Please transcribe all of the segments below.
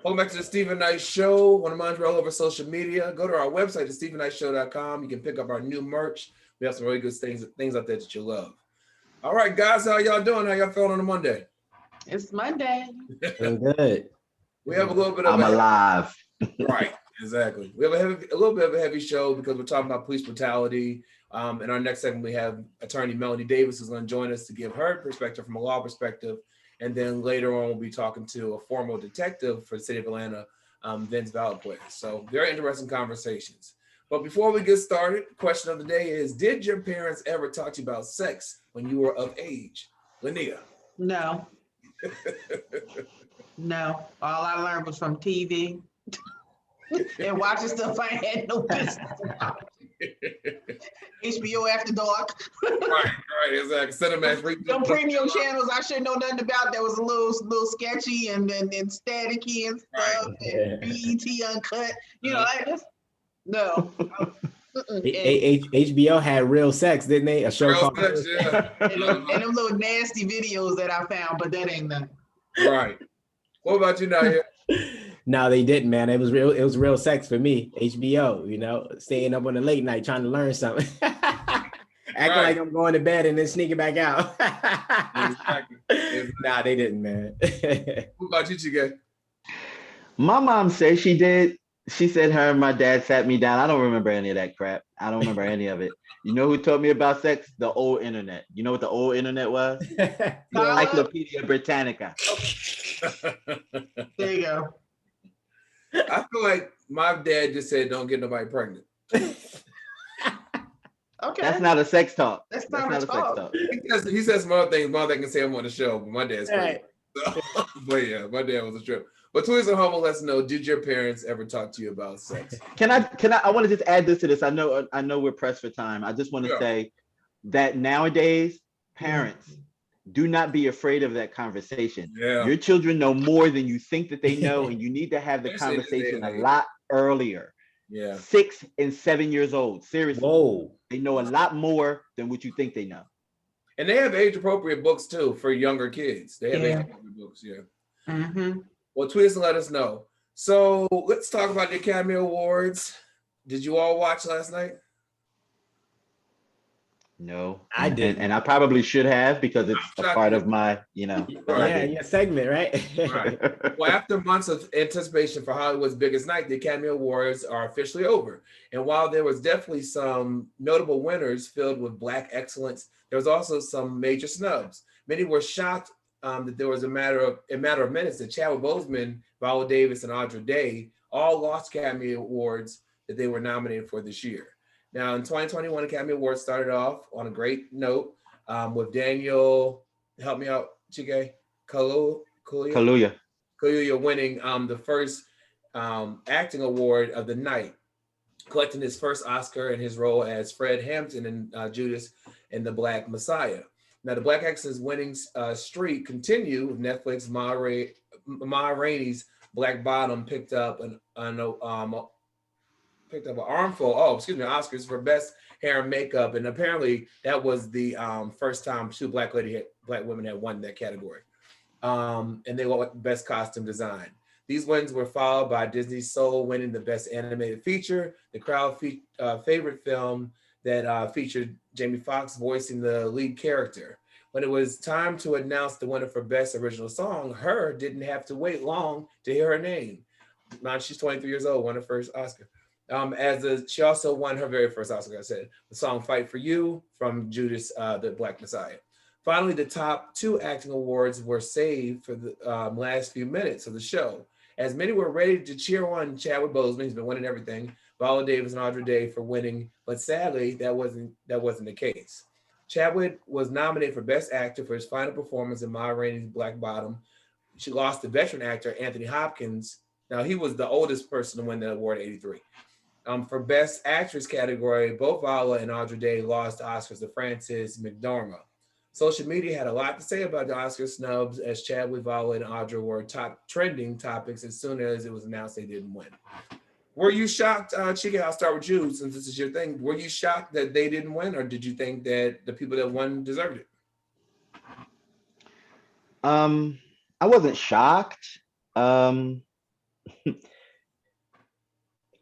Welcome back to the Stephen Knight Show. One of mine's all over social media. Go to our website at StephenKnightShow.com. You can pick up our new merch. We have some really good things out there that you love. All right, guys, how y'all doing? How y'all feeling on a Monday? It's Monday. Doing good. We have a little bit of I'm alive. Right, exactly. We have a little bit of a heavy show because we're talking about police brutality. In our next segment, we have attorney Melanie Davis who's going to join us to give her perspective from a law perspective. And then later on, we'll be talking to a former detective for the city of Atlanta, Vince Valadquez. So very interesting conversations. But before we get started, the question of the day is, did your parents ever talk to you about sex when you were of age? Lynia. No. No. All I learned was from TV and watching stuff I had no business about. HBO After Dark. right, exactly. Cinemax. Some premium channels I should know nothing about. That was a little sketchy and staticky and stuff. Right. And BET Uncut. You know, I just no. HBO had Real Sex, didn't they? A show Real called sex, yeah. and them little nasty videos that I found, but that ain't nothing. Right. What about you, Nayyir? No, they didn't, man. It was real sex for me. HBO, you know, staying up on the late night trying to learn something. Acting like I'm going to bed and then sneaking back out. Exactly. Nah, they didn't, man. What about you, Chike? My mom said she did. She said her and my dad sat me down. I don't remember any of that crap. I don't remember any of it. You know who taught me about sex? The old internet. You know what the old internet was? Encyclopedia Britannica. There you go. I feel like my dad just said, don't get nobody pregnant. Okay. That's not a sex talk. That's not a sex talk. He says some other things. Mom that can say I'm on the show, but my dad's crazy. Right. So, but yeah, my dad was a trip. But Tweets and Homo, let's know, did your parents ever talk to you about sex? I want to just add this to this. I know we're pressed for time. I just want to say that nowadays, parents, do not be afraid of that conversation. Yeah. Your children know more than you think that they know, and you need to have the conversation a lot earlier. Yeah. 6 and 7 years old. Seriously. Whoa. They know a lot more than what you think they know. And they have age-appropriate books, too, for younger kids. They have age-appropriate books, yeah. Mm-hmm. Well, tweet us and let us know. So let's talk about the Academy Awards. Did you all watch last night? No, I did, and I probably should have because it's a part of my, your segment, right? Right. Well, after months of anticipation for Hollywood's biggest night, the Academy Awards are officially over. And while there was definitely some notable winners filled with Black excellence, there was also some major snubs. Many were shocked that there was a matter of minutes that Chadwick Boseman, Viola Davis, and Audra Day all lost Academy Awards that they were nominated for this year. Now, in 2021, Academy Awards started off on a great note with Daniel, help me out, Chike, Kaluuya winning the first acting award of the night, collecting his first Oscar in his role as Fred Hampton in Judas and the Black Messiah. Now, the Black excellence winning streak continued with Netflix. Ma Rainey's Black Bottom picked up an armful, Oscars for best hair and makeup, and apparently that was the first time two black women had won that category. And they won best costume design. These wins were followed by Disney's Soul winning the best animated feature, the crowd favorite film that featured Jamie Foxx voicing the lead character. When it was time to announce the winner for best original song, Her didn't have to wait long to hear her name. Now she's 23 years old, won her first Oscar. She also won her very first Oscar, I said, the song Fight for You from Judas, the Black Messiah. Finally, the top two acting awards were saved for the last few minutes of the show, as many were ready to cheer on Chadwick Boseman, he's been winning everything, Viola Davis and Audra Day for winning, but sadly, that wasn't the case. Chadwick was nominated for Best Actor for his final performance in Ma Rainey's Black Bottom. She lost to veteran actor Anthony Hopkins. Now, he was the oldest person to win the award at 83. For Best Actress category, both Viola and Audra Day lost the Oscars to Frances McDormand. Social media had a lot to say about the Oscar snubs, as Chadwick, Viola, and Audra were top trending topics as soon as it was announced they didn't win. Were you shocked, Chike? I'll start with you since this is your thing. Were you shocked that they didn't win, or did you think that the people that won deserved it? I wasn't shocked.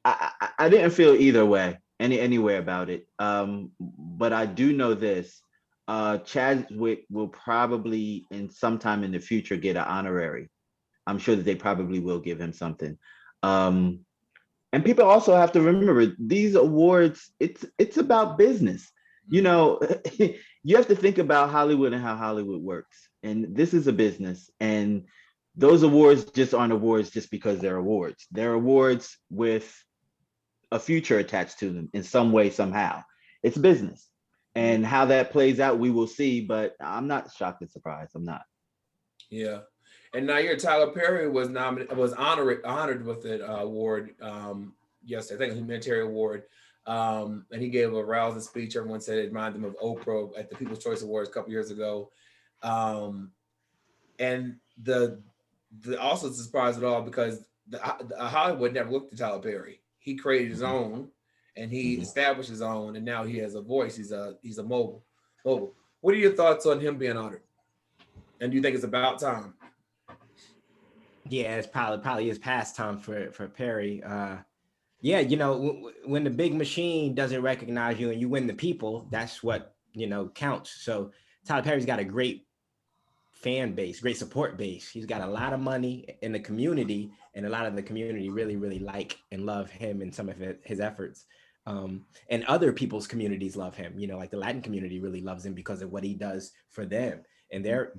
I didn't feel either way, anywhere about it. But I do know this. Chadwick will probably in sometime in the future get an honorary. I'm sure that they probably will give him something. Um, and people also have to remember these awards, it's about business. You know, you have to think about Hollywood and how Hollywood works. And this is a business. And those awards just aren't awards just because they're awards. They're awards with a future attached to them in some way, somehow. It's business. And how that plays out, we will see. But I'm not shocked and surprised. I'm not. Yeah. And Nayyir, Tyler Perry was honored with the award yesterday. I think a humanitarian award. And he gave a rousing speech. Everyone said it reminded them of Oprah at the People's Choice Awards a couple years ago. And the also surprised at all because Hollywood never looked at Tyler Perry. He created his own, and he established his own, and now he has a voice. He's a mogul. What are your thoughts on him being honored? And do you think it's about time? Yeah, it's probably is past time for Perry. Yeah, you know, when the big machine doesn't recognize you and you win the people, that's what, you know, counts. So Tyler Perry's got a great fan base, great support base. He's got a lot of money in the community, and a lot of the community really, really like and love him and some of his efforts. And other people's communities love him. You know, like the Latin community really loves him because of what he does for them, and they're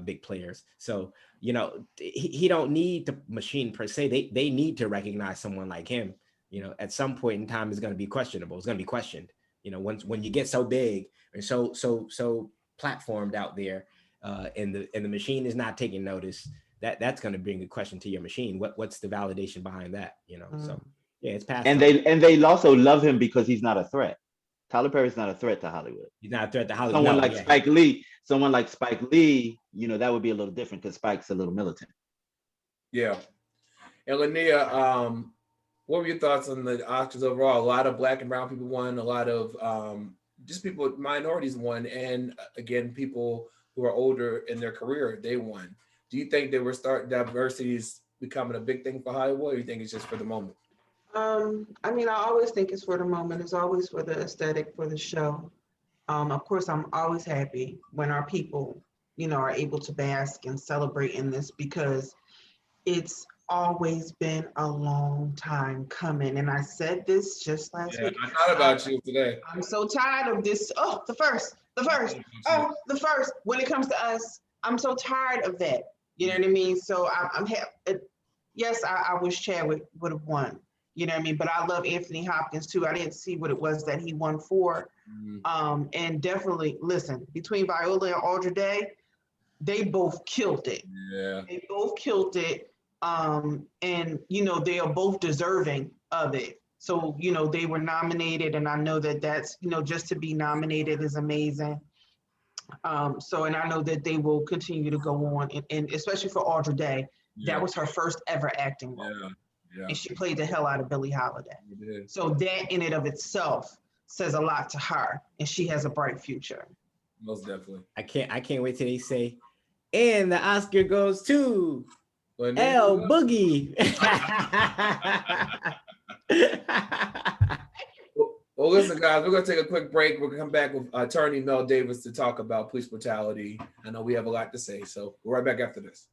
big players. So, you know, he don't need the machine per se. They need to recognize someone like him. You know, at some point in time, it's going to be questionable. It's going to be questioned. You know, when you get so big and so platformed out there, and the machine is not taking notice, that's going to bring a question to your machine. What's the validation behind that? You know, so yeah, it's past. And they also love him because he's not a threat. Tyler Perry's not a threat to Hollywood. He's not a threat to Hollywood. Someone like Spike Lee, you know, that would be a little different because Spike's a little militant. Yeah. And Lynia, what were your thoughts on the Oscars overall? A lot of Black and brown people won. A lot of just people, minorities won, and again, people who are older in their career, they won. Do you think they were diversity is becoming a big thing for Hollywood, or you think it's just for the moment? I mean, I always think it's for the moment. It's always for the aesthetic, for the show. Of course, I'm always happy when our people, you know, are able to bask and celebrate in this, because it's always been a long time coming. And I said this just last week. I thought about you today. I'm so tired of this. Oh, the first. When it comes to us, I'm so tired of that. You know what I mean? So I'm happy. Yes, I wish Chadwick would have won. You know what I mean? But I love Anthony Hopkins too. I didn't see what it was that he won for. And definitely, listen, between Viola and Audra Day, they both killed it. Yeah. They both killed it. And, you know, they are both deserving of it. So, you know, they were nominated, and I know that that's, you know, just to be nominated is amazing. So, and I know that they will continue to go on, and especially for Audra Day, that was her first ever acting role. Yeah. And she played the hell out of Billie Holiday. So that in and of itself says a lot to her, and she has a bright future. Most definitely. I can't wait till they say, and the Oscar goes to L Boogie. Well, listen, guys, we're going to take a quick break. We're going to come back with attorney Mel Davis to talk about police brutality. I know we have a lot to say, so we're right back after this.